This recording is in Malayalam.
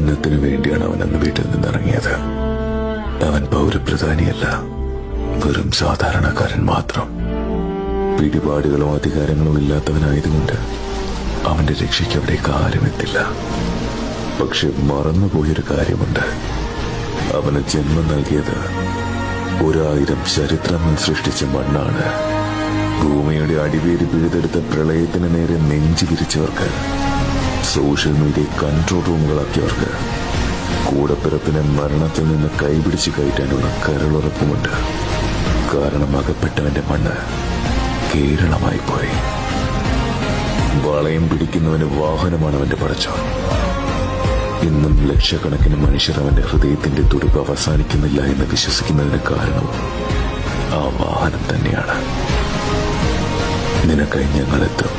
അന്നത്തിനു വേണ്ടിയാണ് അവൻ അന്ന് വീട്ടിൽ നിന്നിറങ്ങിയത്. അവൻ പൗരപ്രധാനിയല്ല, വെറും സാധാരണക്കാരൻ മാത്രം. പിടിപാടുകളോ അധികാരങ്ങളോ ഇല്ലാത്തവനായതുകൊണ്ട് അവന്റെ രക്ഷയ്ക്ക് അവിടേക്ക് ആരും എത്തില്ല. പക്ഷെ മറന്നുപോയൊരു കാര്യമുണ്ട്. അവന് ജന്മം നൽകിയത് 1000 ചരിത്രങ്ങൾ സൃഷ്ടിച്ച മണ്ണാണ്. ഭൂമിയുടെ അടിവേര് പിഴുതെടുത്ത പ്രളയത്തിന് നേരെ നെഞ്ചു വിരിച്ചവർക്ക്, സോഷ്യൽ മീഡിയ കൺട്രോൾ റൂമുകളാക്കിയവർക്ക്, കൂടപ്പിറപ്പിനെ മരണത്തിൽ നിന്ന് കൈപിടിച്ച് കയറ്റാനുള്ള കരളുറപ്പുമുണ്ട്. കാരണം അകപ്പെട്ടവന്റെ മണ്ണ് കേരളമായി പോയി. വളയം പിടിക്കുന്നവന് വാഹനമാണ് അവന്റെ പടച്ചോൻ. ഇന്നും ലക്ഷക്കണക്കിന് മനുഷ്യർ അവന്റെ ഹൃദയത്തിന്റെ തുടിപ്പ് അവസാനിക്കുന്നില്ല എന്ന് വിശ്വസിക്കുന്നതിന് കാരണവും ആ വാഹനം തന്നെയാണ്. നിനക്കായി ഞങ്ങളെത്തും.